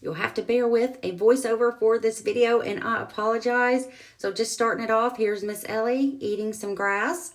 You'll have to bear with a voiceover for this video, and I apologize. So just starting it off, here's Miss Ellie eating some grass.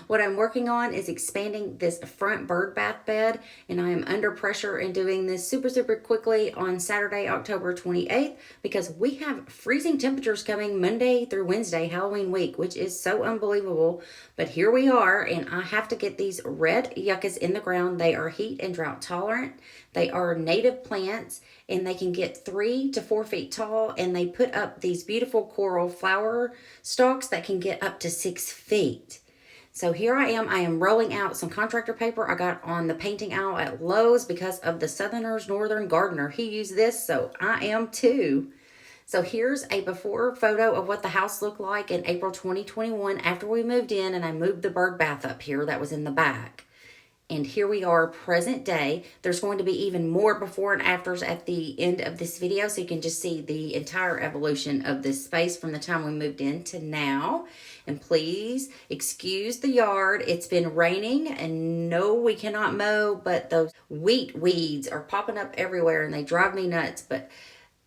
What I'm working on is expanding this front bird bath bed, and I am under pressure and doing this super quickly on Saturday, October 28th, because we have freezing temperatures coming Monday through Wednesday, Halloween week, which is so unbelievable. But here we are, and I have to get these red yuccas in the ground. They are heat and drought tolerant. They are native plants, and they can get 3 to 4 feet tall, and they put up these beautiful coral flower stalks that can get up to 6 feet. So here I am rolling out some contractor paper I got on the painting aisle at Lowe's because of the Southerner's Northern Gardener. He used this, so I am too. So here's a before photo of what the house looked like in April 2021 after we moved in, and I moved the bird bath up here that was in the back. And here we are present day. There's going to be even more before and afters at the end of this video, so you can just see the entire evolution of this space from the time we moved in to now. And please excuse the yard. It's been raining, and no, we cannot mow, but those wheat weeds are popping up everywhere and they drive me nuts. But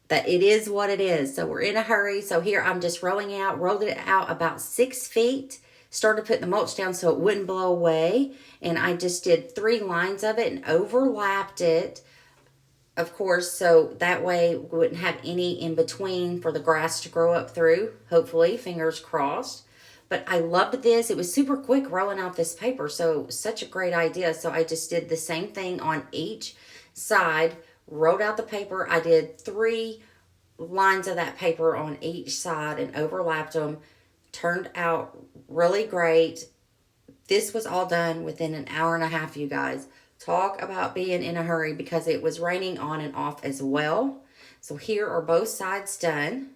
that it is what it is. So we're in a hurry. So here I'm just rolled it out about 6 feet. Started putting the mulch down so it wouldn't blow away. And I just did 3 lines of it and overlapped it, of course, so that way we wouldn't have any in between for the grass to grow up through, hopefully, fingers crossed. But I loved this. It was super quick rolling out this paper, so such a great idea. So I just did the same thing on each side, rolled out the paper. I did 3 lines of that paper on each side and overlapped them. Turned out really great. This was all done within an hour and a half, you guys. Talk about being in a hurry, because it was raining on and off as well. So here are both sides done.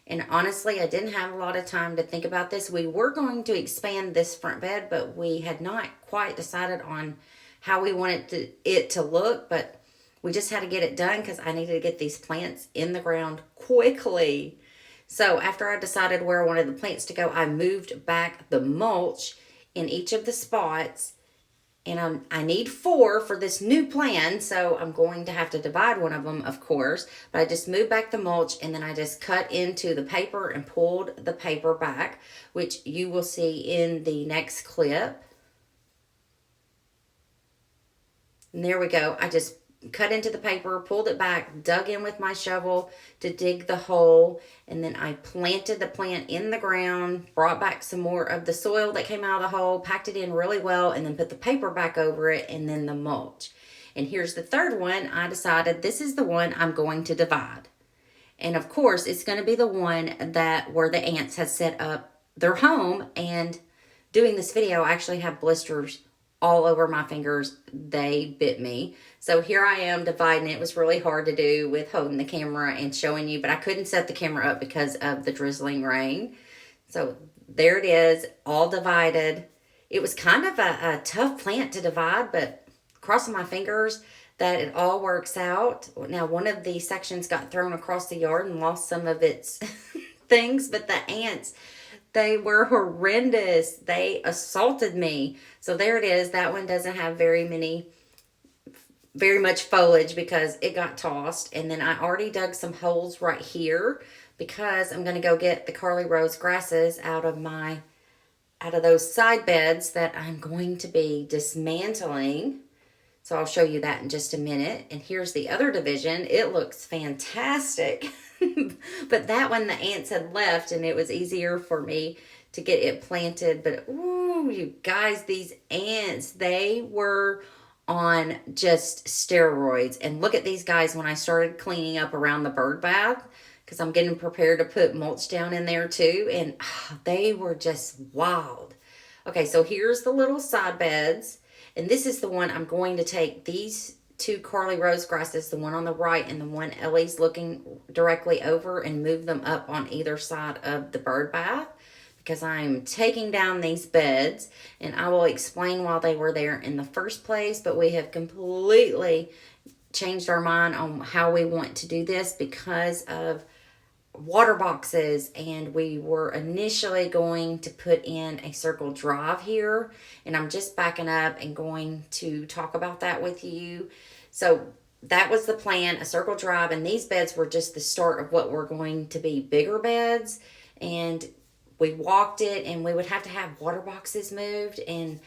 And honestly, I didn't have a lot of time to think about this. We were going to expand this front bed, but we had not quite decided on how we wanted it to look. But we just had to get it done because I needed to get these plants in the ground quickly. So after I decided where I wanted the plants to go, I moved back the mulch in each of the spots. And I need 4 for this new plan, so I'm going to have to divide one of them, of course. But I just moved back the mulch, and then I just cut into the paper and pulled the paper back, which you will see in the next clip. And there we go. I just cut into the paper, pulled it back, dug in with my shovel to dig the hole, and then I planted the plant in the ground, brought back some more of the soil that came out of the hole, packed it in really well, and then put the paper back over it, and then the mulch. And here's the third one. I decided this is the one I'm going to divide. And of course, it's going to be the one that where the ants had set up their home. And doing this video, I actually have blisters all over my fingers. They bit me. So here I am dividing. It was really hard to do with holding the camera and showing you, but I couldn't set the camera up because of the drizzling rain. So there it is, all divided. It was kind of a tough plant to divide, but crossing my fingers that it all works out. Now, one of the sections got thrown across the yard and lost some of its things, but the ants, they were horrendous. They assaulted me. So there it is. That one doesn't have very much foliage because it got tossed. And then I already dug some holes right here because I'm going to go get the Carly Rose grasses out of those side beds that I'm going to be dismantling. So I'll show you that in just a minute. And here's the other division. It looks fantastic. But that one, the ants had left, and it was easier for me to get it planted. But, ooh, you guys, these ants, they were on just steroids. And look at these guys when I started cleaning up around the bird bath, because I'm getting prepared to put mulch down in there too. And they were just wild. Okay, so here's the little side beds. And this is the one I'm going to take these 2 Carly Rose grasses, the one on the right and the one Ellie's looking directly over, and move them up on either side of the bird bath, because I'm taking down these beds, and I will explain why they were there in the first place. But we have completely changed our mind on how we want to do this because of water boxes, and we were initially going to put in a circle drive here, and I'm just backing up and going to talk about that with you. So that was the plan, a circle drive, and these beds were just the start of what were going to be bigger beds. And we walked it, and we would have to have water boxes moved. And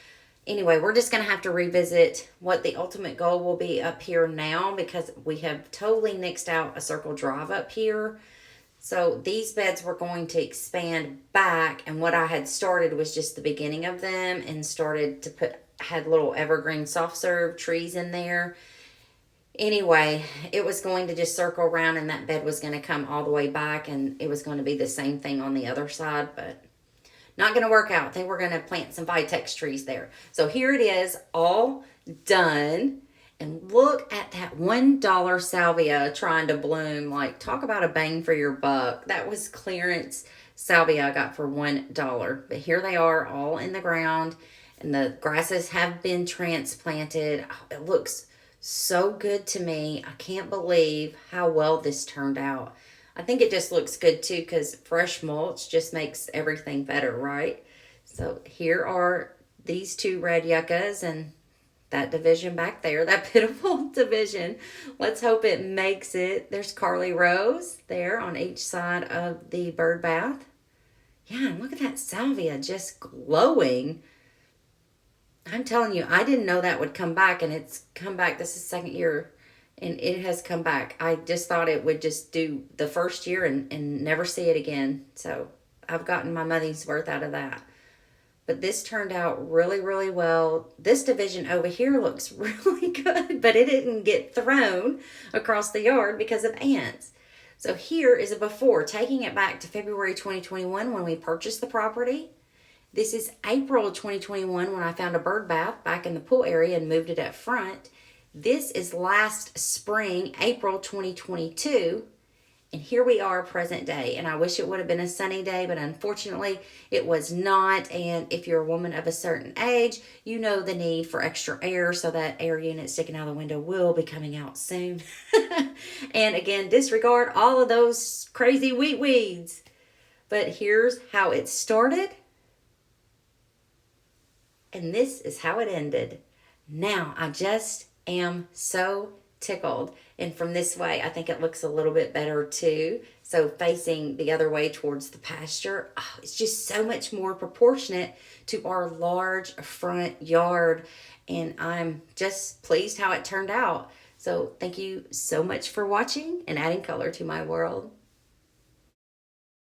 anyway, we're just going to have to revisit what the ultimate goal will be up here now, because we have totally nixed out a circle drive up here. So these beds were going to expand back, and what I had started was just the beginning of them, and started to had little evergreen soft serve trees in there. Anyway, it was going to just circle around, and that bed was going to come all the way back, and it was going to be the same thing on the other side, but not going to work out. They were going to plant some vitex trees there. So here it is, all done. And look at that $1 salvia trying to bloom. Like, talk about a bang for your buck. That was clearance salvia I got for $1. But here they are, all in the ground. And the grasses have been transplanted. Oh, it looks so good to me. I can't believe how well this turned out. I think it just looks good too, because fresh mulch just makes everything better, right? So here are these two red yuccas, and that division back there, that pitiful division. Let's hope it makes it. There's Carly Rose there on each side of the bird bath. Yeah, and look at that salvia just glowing. I'm telling you, I didn't know that would come back, and it's come back. This is second year, and it has come back. I just thought it would just do the first year and never see it again. So I've gotten my money's worth out of that. But this turned out really, really well. This division over here looks really good, but it didn't get thrown across the yard because of ants. So here is a before, taking it back to February 2021 when we purchased the property. This is April 2021 when I found a bird bath back in the pool area and moved it up front. This is last spring, April 2022. And here we are, present day. And I wish it would have been a sunny day, but unfortunately it was not. And if you're a woman of a certain age, you know the need for extra air, so that air unit sticking out of the window will be coming out soon. And again, disregard all of those crazy wheat weeds. But here's how it started. And this is how it ended. Now, I just am so tickled. And from this way, I think it looks a little bit better too. So facing the other way towards the pasture, oh, it's just so much more proportionate to our large front yard. And I'm just pleased how it turned out. So thank you so much for watching and adding color to my world.